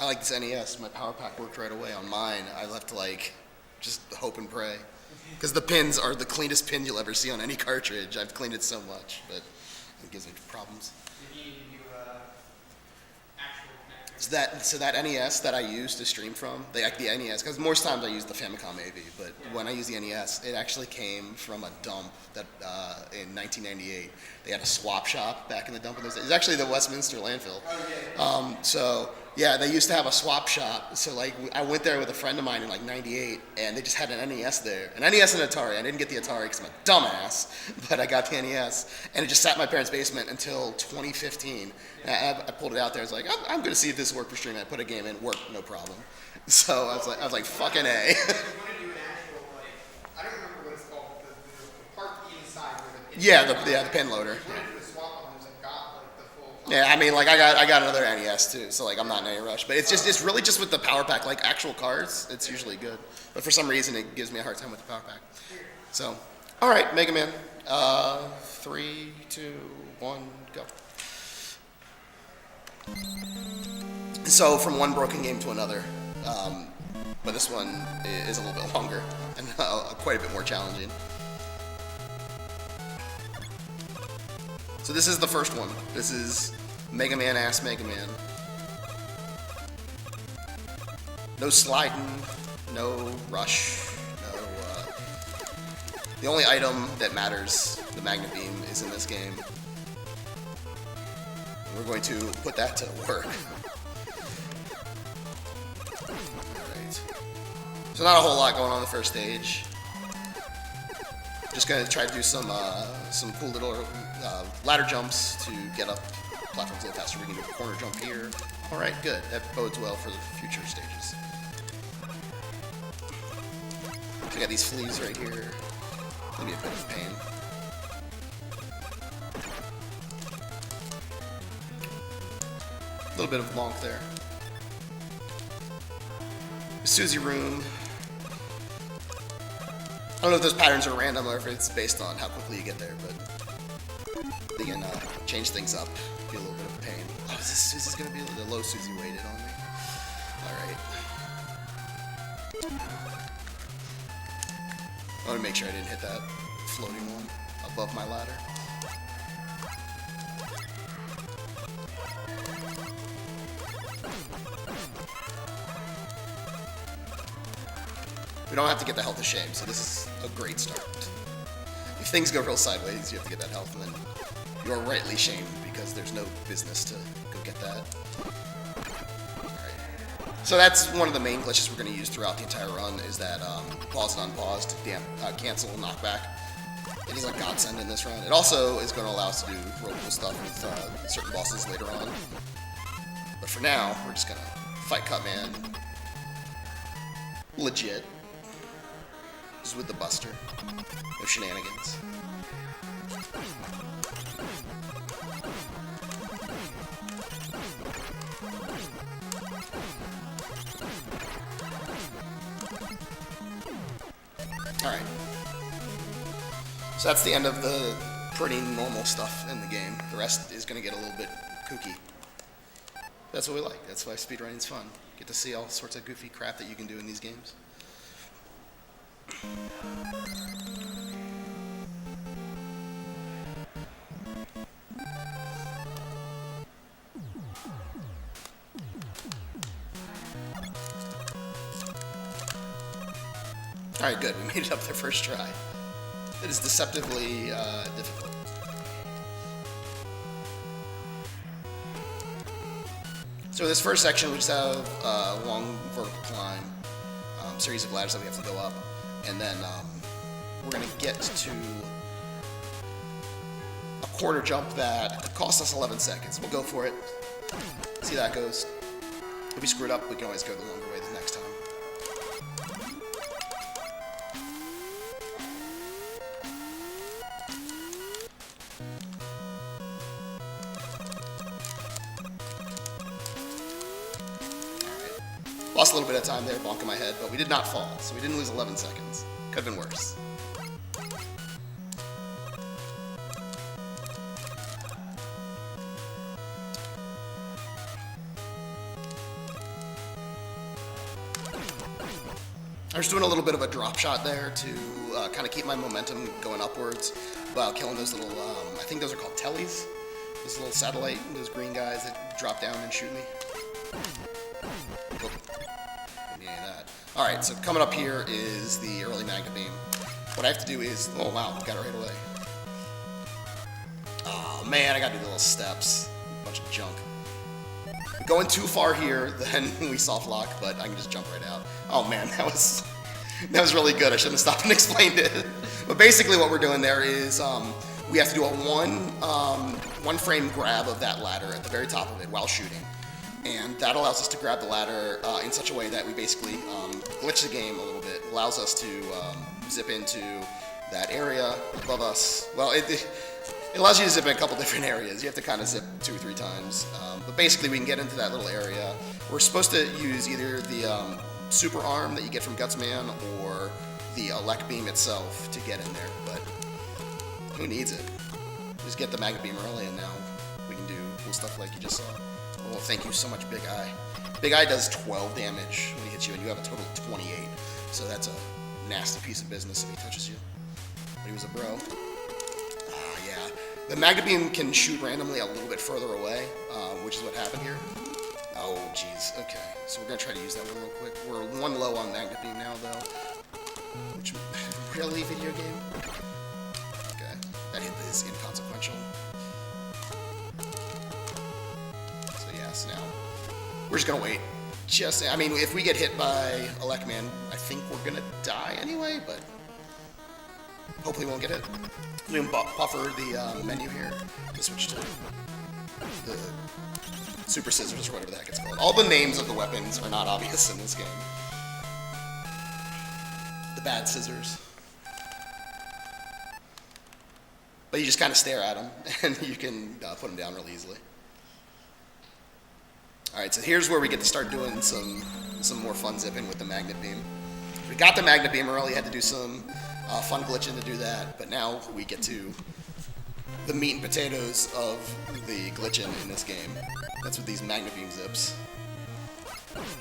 I like this NES. My power pack worked right away. On mine, I left to like just hope and pray. Because the pins are the cleanest pin you'll ever see on any cartridge. I've cleaned it so much, but it gives me problems. Did you do actual connectors? So that NES that I used to stream from, the NES, because most times I use the Famicom AV, but when I use the NES, it actually came from a dump that in 1998. They had a swap shop back in the dump. It was actually the Westminster landfill. So yeah, they used to have a swap shop. So like I went there with a friend of mine in like '98, and they just had an NES there, an NES and Atari. I didn't get the Atari because I'm a dumbass, but I got the NES, and it just sat in my parents' basement until 2015. And I pulled it out there. I was like, I'm going to see if this worked for streaming. I put a game in, worked, no problem. So I was like, fucking A. I want to do an actual, like, I don't remember what it's called, the part inside where the pin. Yeah, the pin loader. I want to do a swap on those. I've got like the full. Yeah, I mean, like I got another NES too, so like I'm not in any rush. But it's really just with the power pack, like actual cards, it's usually good. But for some reason, it gives me a hard time with the power pack. So, all right, Mega Man, 3, 2, 1, go. So from one broken game to another, but this one is a little bit longer and quite a bit more challenging. So this is the first one. This is Mega Man Ass Mega Man. No sliding, no rush, no. The only item that matters, the Magnet Beam, is in this game. We're going to put that to work. Alright. So not a whole lot going on the first stage. Just gonna try to do some cool little ladder jumps to get up platforms a little faster. We can do a corner jump here. Alright, good. That bodes well for the future stages. So we got these fleas right here. Maybe a bit of pain. A little bit of bonk there. Susie room. I don't know if those patterns are random or if it's based on how quickly you get there, but they can change things up. Be a little bit of a pain. Oh, is this going to be the low Susie weighted on me? Alright. I want to make sure I didn't hit that floating one above my ladder. We don't have to get the health of shame, so this is a great start. If things go real sideways, you have to get that health, and then you're rightly shamed because there's no business to go get that. Alright. So that's one of the main glitches we're going to use throughout the entire run, is that pause and unpause to cancel knockback. It is a godsend in this run. It also is going to allow us to do real cool stuff with certain bosses later on. But for now, we're just going to fight Cutman legit. Just with the Buster. No shenanigans. Alright. So that's the end of the pretty normal stuff in the game. The rest is going to get a little bit kooky. That's what we like. That's why speedrunning's fun. Get to see all sorts of goofy crap that you can do in these games. Alright, good. We made it up there first try. It is deceptively difficult. So this first section, we just have a long vertical climb, series of ladders that we have to go up, and then we're going to get to a corner jump that costs us 11 seconds. We'll go for it, see how that goes. If we screw it up, we can always go the longer way the next time. Lost a little bit of time there, bonking my head, but we did not fall, so we didn't lose 11 seconds. Could have been worse. I was doing a little bit of a drop shot there to kind of keep my momentum going upwards while killing those little, I think those are called tellies. Those little satellite, those green guys that drop down and shoot me. Oh, yeah, that. Alright, so coming up here is the early Magna Beam. What I have to do is, oh wow, got it right away. Oh man, I gotta do the little steps. Bunch of junk. Going too far here, then we soft lock, but I can just jump right out. Oh man, that was really good. I shouldn't have stopped and explained it. But basically what we're doing there is we have to do a one frame grab of that ladder at the very top of it while shooting. And that allows us to grab the ladder in such a way that we basically glitch the game a little bit. It allows us to zip into that area above us. Well, it allows you to zip in a couple different areas. You have to kind of zip 2 or 3 times. But basically we can get into that little area. We're supposed to use either the super arm that you get from Gutsman or the elect beam itself to get in there. But who needs it? Just get the Magna Beam early and now we can do cool stuff like you just saw. Oh, thank you so much, Big Eye. Big Eye does 12 damage when he hits you and you have a total of 28. So that's a nasty piece of business if he touches you. But he was a bro. Yeah. The Magna Beam can shoot randomly a little bit further away, which is what happened here. Oh, jeez. Okay. So we're going to try to use that one real quick. We're 1 low on Magna Beam now, though. Which, really, video game? Okay. That hit is inconsequential. So, yes, now we're just going to wait. I mean, if we get hit by Electman, I think we're going to die anyway, but hopefully we won't get hit. We can buffer the menu here to switch to the super scissors or whatever the heck it's called. All the names of the weapons are not obvious in this game. The bad scissors. But you just kind of stare at them and you can put them down really easily. Alright, so here's where we get to start doing some more fun zipping with the Magnet Beam. We got the Magnet Beam early, had to do some fun glitching to do that, but now we get to the meat and potatoes of the glitching in this game. That's with these Magna Beam zips.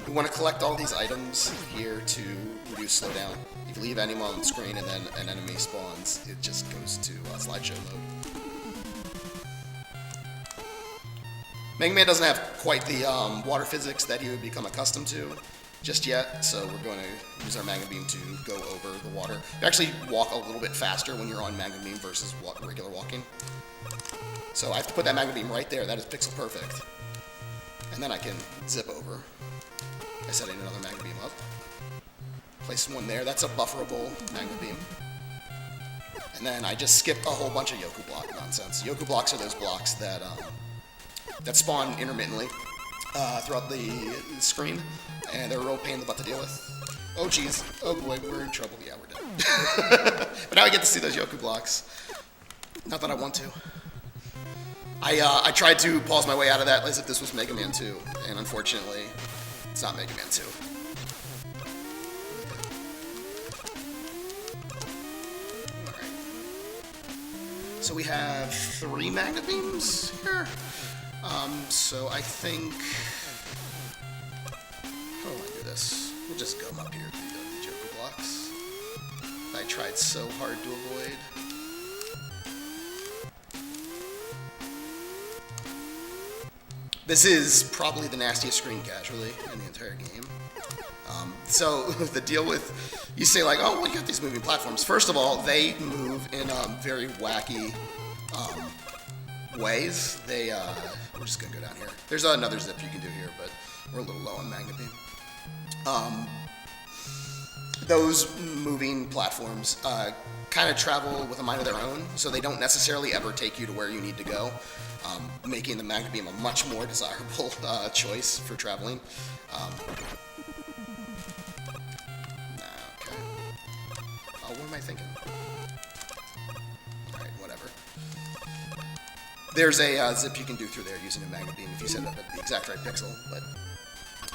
We want to collect all these items here to reduce slowdown. If you leave anyone on the screen and then an enemy spawns, it just goes to slideshow mode. Mega Man doesn't have quite the water physics that he would become accustomed to just yet, so we're going to use our Magna Beam to go over the water. You actually walk a little bit faster when you're on Magna Beam versus regular walking. So I have to put that Magna Beam right there. That is pixel perfect. And then I can zip over. I set in another Magna Beam up. Place one there. That's a bufferable Magna Beam. And then I just skip a whole bunch of Yoku block nonsense. Yoku blocks are those blocks that spawn intermittently throughout the screen, and they're a real pain in the butt to deal with. Oh geez, oh boy, we're in trouble. Yeah, we're dead. But now I get to see those Yoku blocks. Not that I want to. I tried to pause my way out of that as if this was Mega Man 2, and unfortunately, it's not Mega Man 2. Alright. So we have 3 Magna Beams here. So I think, how do I do this? We'll just go up here to the Joker blocks. I tried so hard to avoid. This is probably the nastiest screen casually in the entire game. So the deal with, you say like, oh, well, you got these moving platforms. First of all, they move in very wacky ways. We're just gonna go down here. There's another zip you can do here, but we're a little low on Magna Beam. Those moving platforms kind of travel with a mind of their own, so they don't necessarily ever take you to where you need to go, making the Magna Beam a much more desirable choice for traveling. Okay. What am I thinking? Alright, whatever. There's a zip you can do through there using a Magna Beam if you set it up at the exact right pixel, but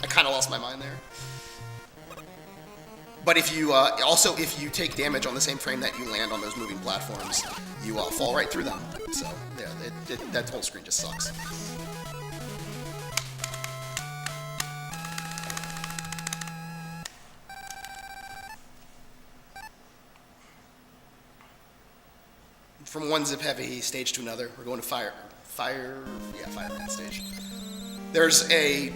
I kind of lost my mind there. But if you also, if you take damage on the same frame that you land on those moving platforms, you fall right through them. So yeah, that whole screen just sucks. from one zip heavy stage to another. We're going to Fireman stage. There's a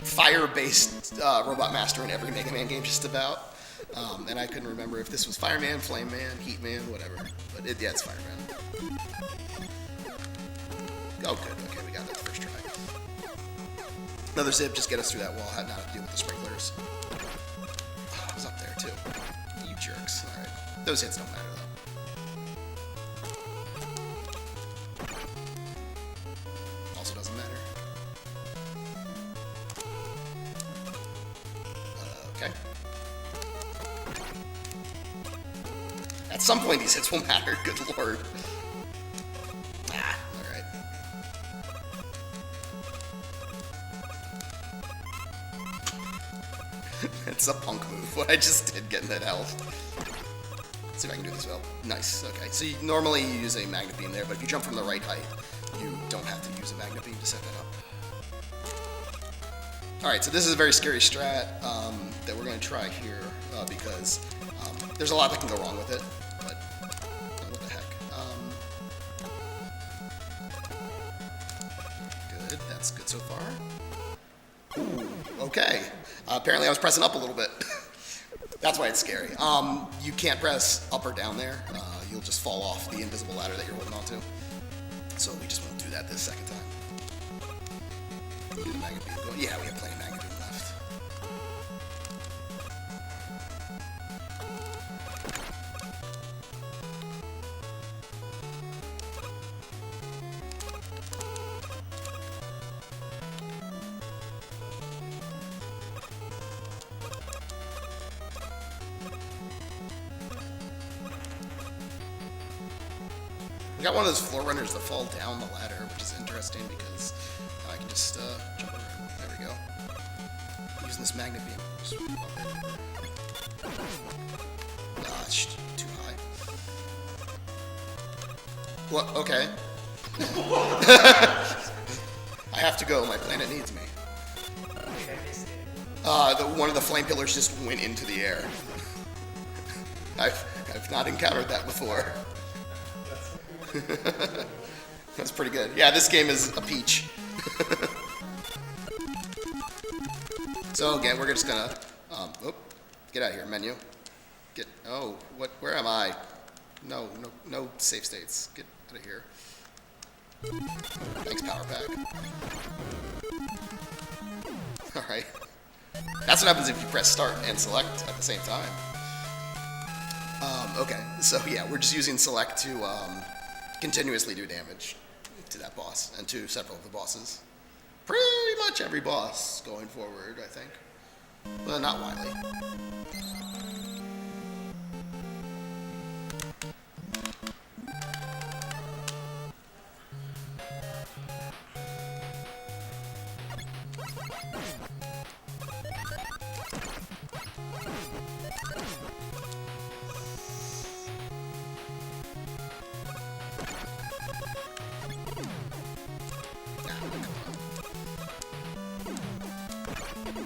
fire-based Robot Master in every Mega Man game, just about. And I couldn't remember if this was Fireman, Flame Man, Heat Man, whatever. But yeah, it's Fireman. Oh, good. Okay, we got that the first try. Another zip, just get us through that wall. Had not to deal with the sprinklers. Oh, I was up there too. You jerks. All right, those hits don't matter though. Also doesn't matter. Okay. At some point, these hits will matter. Good lord. Ah, all right. It's a punk move. What I just did, getting that health. Let's see if I can do this well. Nice. Okay. So normally you use a magnet beam there, but if you jump from the right height, you don't have to use a magnet beam to set that up. All right. So this is a very scary strat that we're going to try here because there's a lot that can go wrong with it. But what the heck? Good. That's good so far. Ooh, okay. Apparently I was pressing up a little bit. That's why it's scary. You can't press up or down there. You'll just fall off the invisible ladder that you're holding onto. So we just won't do that this second time. Magnet beam going. Yeah, we have plenty of magnet beam left. We got one of those floor runners that fall down the ladder, which is interesting because I can just jump over. There we go. Using this magnet beam. Just bump it. Ah, it's too high. What? Okay. I have to go. My planet needs me. One of the flame pillars just went into the air. I've not encountered that before. That's pretty good. Yeah, this game is a peach. So again, we're just gonna, get out of here, menu. Oh, where am I? No save states. Get out of here. Thanks, Power Pack. All right. That's what happens if you press start and select at the same time. Okay, so yeah, we're just using select to continuously do damage to that boss and to several of the bosses. Pretty much every boss going forward, I think. Well, not Wily.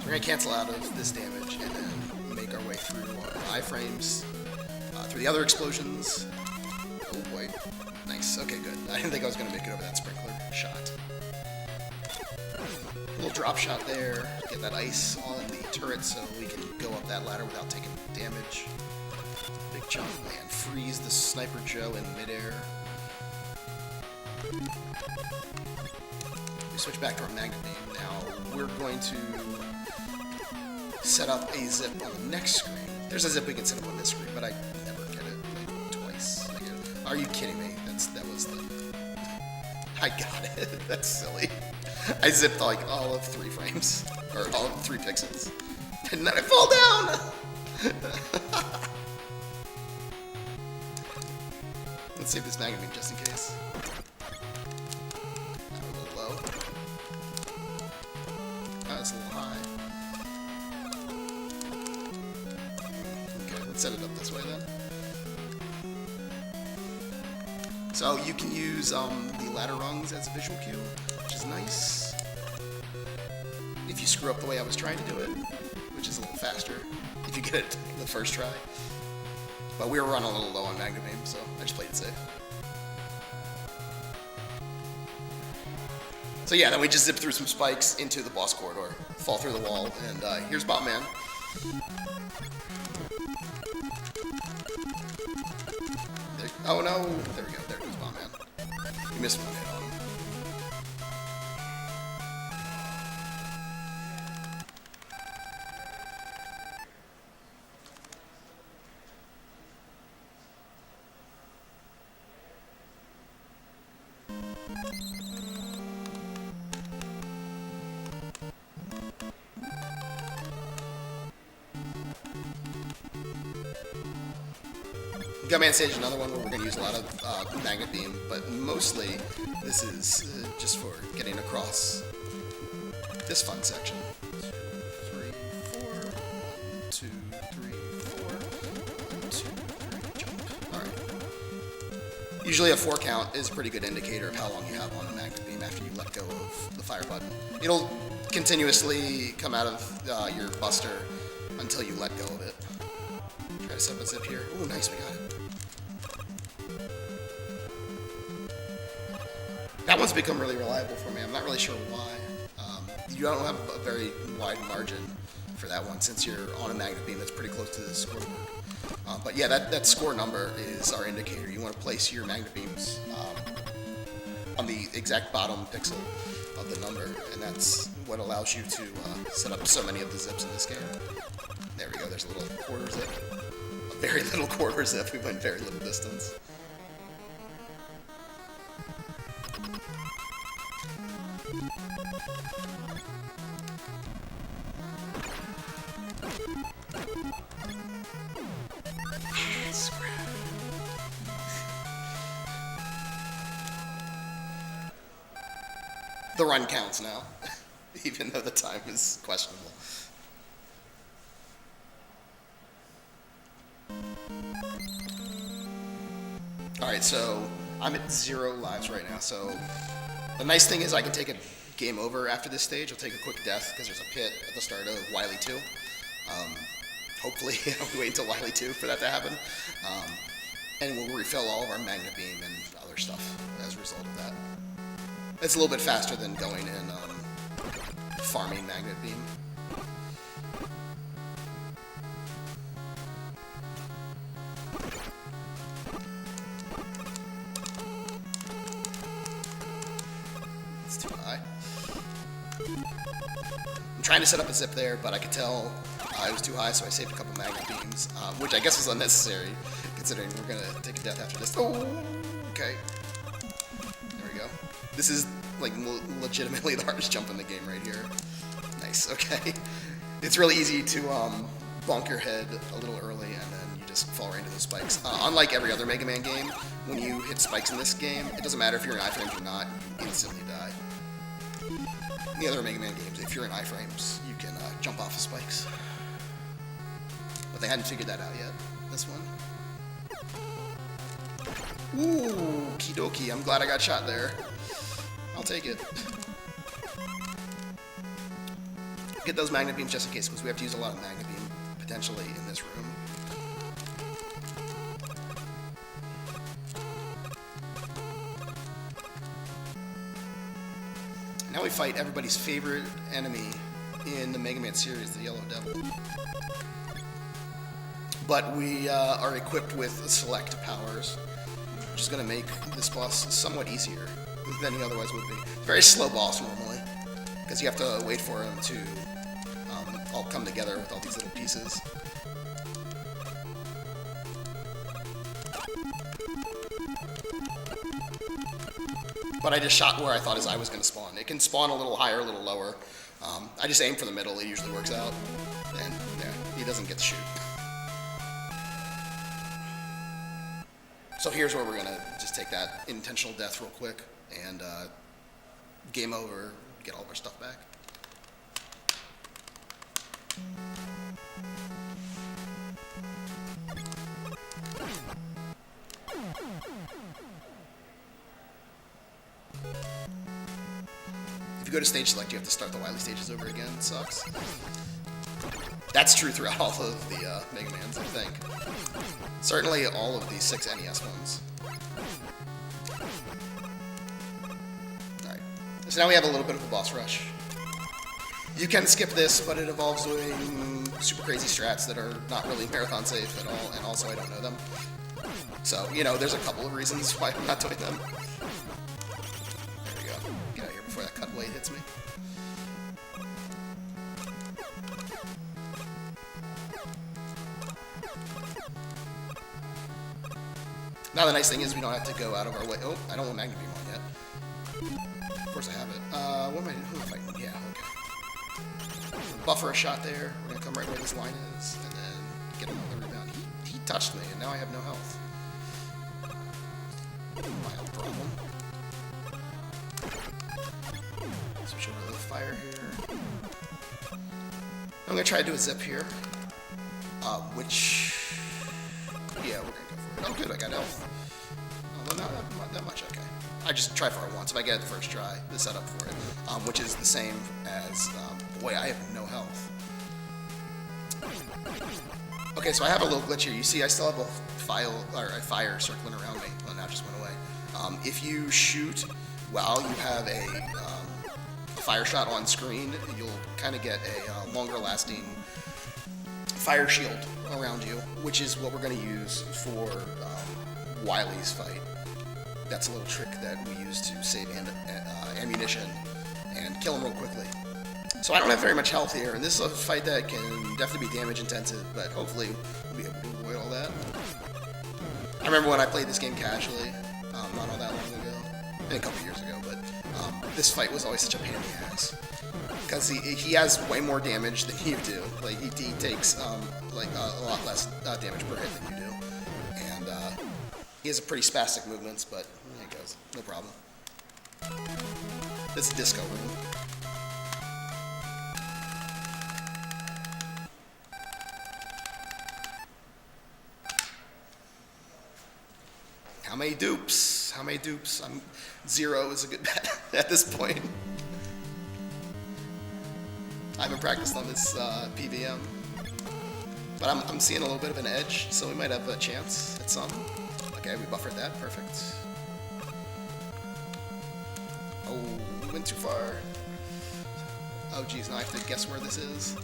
We're going to cancel out of this damage and then make our way through our iframes, through the other explosions. Oh boy. Nice. Okay, good. I didn't think I was going to make it over that sprinkler shot. A little drop shot there. Get that ice on the turret so we can go up that ladder without taking damage. Big jump, man. Freeze the Sniper Joe in midair. We switch back to our magnet beam. Now we're going to set up a zip on the next screen. There's a zip we can set up on this screen, but I never get it like twice. Are you kidding me? That was the... I got it. That's silly. I zipped like all of 3 frames, or all of 3 pixels, and then I fall down. Let's save this magnet beam just in case. A little low. Oh, it's a little high. Okay, let's set it up this way then. So you can use the ladder rungs as a visual cue, which is nice. If you screw up the way I was trying to do it, which is a little faster, if you get it the first try. But we were running a little low on Magnet Beam, so I just played it safe. So yeah, then we just zip through some spikes into the boss corridor, fall through the wall, and here's Botman. Oh no, there we go, there goes Botman. You missed one hit on him. Gutman Stage is another one where we're going to use a lot of Magnet Beam, but mostly this is just for getting across this fun section. 2, 3, 4. 1, 2, 3, 4. 1, 2, 3, jump. Alright. Usually a 4 count is a pretty good indicator of how long you have on the Magnet Beam after you let go of the fire button. It'll continuously come out of your buster until you let go of it. Try to set up a zip here. Ooh, nice, we got it. That one's become really reliable for me. I'm not really sure why. You don't have a very wide margin for that one since you're on a Magnet Beam that's pretty close to the scoreboard. But yeah, that score number is our indicator. You want to place your Magnet Beams on the exact bottom pixel of the number, and that's what allows you to set up so many of the zips in this game. There we go, there's a little quarter zip. A very little quarter zip, we went very little distance. The run counts now, even though the time is questionable. Alright, so I'm at 0 lives right now, so the nice thing is I can take a game over after this stage. I'll take a quick death because there's a pit at the start of Wily 2. Hopefully, we wait until Wily 2 for that to happen. And we'll refill all of our Magnet Beam and other stuff as a result of that. It's a little bit faster than going in farming Magnet Beam. It's too high. I'm trying to set up a zip there, but I could tell it was too high, so I saved a couple Magnet Beams, which I guess was unnecessary, considering we're going to take a death after this. Oh, okay. There we go. This is, like, legitimately the hardest jump in the game right here. Nice, okay. It's really easy to bonk your head a little early, and then you just fall right into those spikes. Unlike every other Mega Man game, when you hit spikes in this game, it doesn't matter if you're in iframes or not, you instantly die. In the other Mega Man games, if you're in iframes, you can jump off of spikes. But they hadn't figured that out yet, this one. Ooh, okie dokie, I'm glad I got shot there. I'll take it. Get those Magnet Beams just in case, because we have to use a lot of Magnet Beam, potentially, in this room. Now we fight everybody's favorite enemy in the Mega Man series, the Yellow Devil. But we are equipped with select powers, which is going to make this boss somewhat easier than he otherwise would be. Very slow boss normally, because you have to wait for him to all come together with all these little pieces. But I just shot where I thought his eye was going to spawn. It can spawn a little higher, a little lower. I just aim for the middle, it usually works out. And yeah, he doesn't get to shoot. So here's where we're going to just take that intentional death real quick and game over, get all of our stuff back. If you go to stage select, you have to start the Wily stages over again. It sucks. That's true throughout all of the Mega Mans, I think. Certainly all of the 6 NES ones. Alright, so now we have a little bit of a boss rush. You can skip this, but it involves doing super crazy strats that are not really marathon safe at all, and also I don't know them. So, you know, there's a couple of reasons why I'm not doing them. There we go. Get out of here before that cut blade hits me. Now the nice thing is we don't have to go out of our way. Oh, I don't want Magna Beam on yet. Of course I have it. What am I doing? Who am I fighting? Yeah, okay. Buffer a shot there. We're gonna come right where this line is, and then get him on the rebound. He touched me, and now I have no health. Mild problem. Switch over to the fire here. I'm gonna try to do a zip here. Which, yeah, we're gonna go for it. Oh, good, I got health. Although not that much, okay. I just try for it once. If I get it the first try, the setup for it, which is the same as, boy, I have no health. Okay, so I have a little glitch here. You see, I still have a fire circling around me. Well, now it just went away. If you shoot while you have a fire shot on screen, you'll kind of get a longer lasting fire shield around you, which is what we're going to use for Wily's fight. That's a little trick that we use to save ammunition and kill him real quickly. So I don't have very much health here, and this is a fight that can definitely be damage intensive, but hopefully we'll be able to avoid all that. I remember when I played this game casually, not all that long ago, a couple years ago, but this fight was always such a pain in the ass. Because he has way more damage than you do. Like, he takes like a lot less damage per hit than you do. And he has a pretty spastic movements, but there he goes. No problem. This is disco room. How many dupes? How many dupes? 0 is a good bet at this point. I haven't practiced on this PVM, but I'm seeing a little bit of an edge, so we might have a chance at some. Okay, we buffered that, perfect. Oh, we went too far. Oh geez, now I have to guess where this is.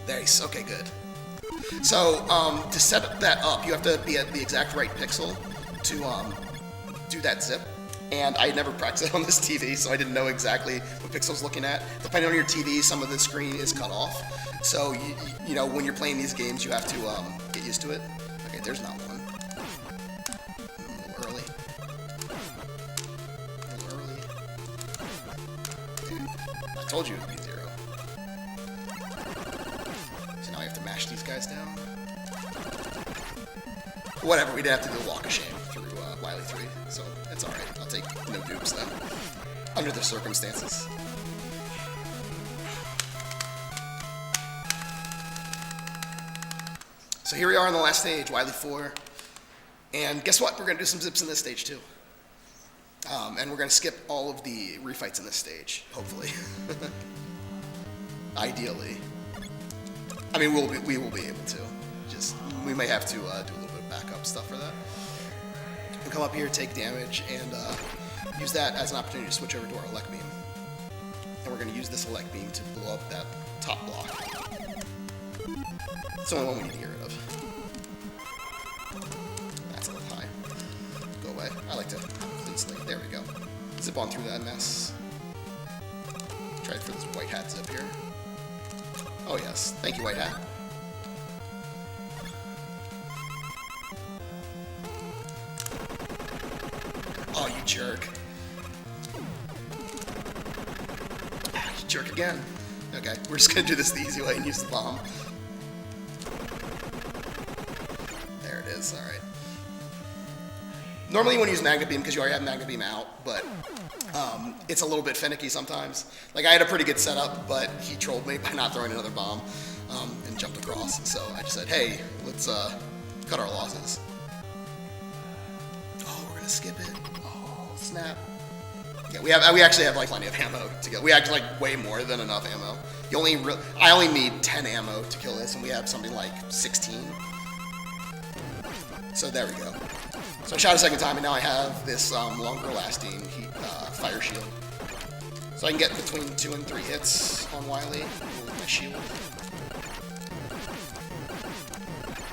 There he is. Okay, good. So, to set that up, you have to be at the exact right pixel to do that zip. And I never practiced on this TV, so I didn't know exactly what pixel I was looking at. Depending on your TV, some of the screen is cut off. So, you know, when you're playing these games, you have to get used to it. Okay, there's not one. A little early. A little early. Dude, I told you it would be 0. Now I have to mash these guys down. Whatever, we didn't have to do a walk of shame through Wily 3, so it's alright. I'll take no dupes then, under the circumstances. So here we are on the last stage, Wily 4. And guess what? We're going to do some zips in this stage too. And we're going to skip all of the refights in this stage, hopefully. Ideally. I mean, we will be able to. Just, we may have to do a little bit of backup stuff for that. We'll come up here, take damage, and use that as an opportunity to switch over to our elect beam. And we're going to use this elect beam to blow up that top block. It's the only one we need to get rid of. That's a little high. Go away. I like to have a clean slate. There we go. Zip on through that mess. Try for this white hat zip here. Oh yes, thank you, White Hat. Oh, you jerk. Ah, you jerk again. Okay, we're just gonna do this the easy way and use the bomb. There it is, alright. Normally you want to use Magna Beam because you already have Magna Beam out, but it's a little bit finicky sometimes. Like, I had a pretty good setup, but he trolled me by not throwing another bomb and jumped across. So I just said, hey, let's cut our losses. gonna skip it. Oh, snap. Yeah, we actually have like plenty of ammo to go. We actually like way more than enough ammo. I only need 10 ammo to kill this, and we have something like 16. So there we go. So I shot a second time, and now I have this longer lasting heat fire shield. So I can get between 2 and 3 hits on Wily with my shield.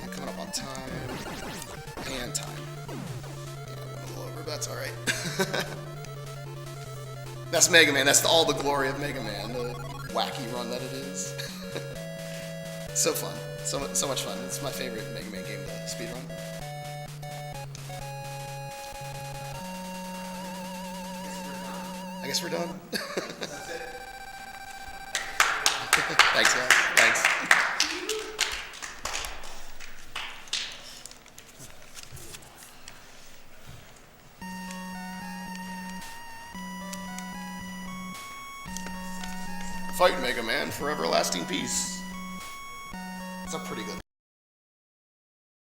And coming up on time. And time. Yeah, I went a little over, but that's alright. That's Mega Man. That's all the glory of Mega Man, the wacky run that it is. So fun. So much fun. It's my favorite Mega Man game to speedrun. I guess we're done. Thanks, guys. Thanks. Fight Mega Man for everlasting peace. It's a pretty good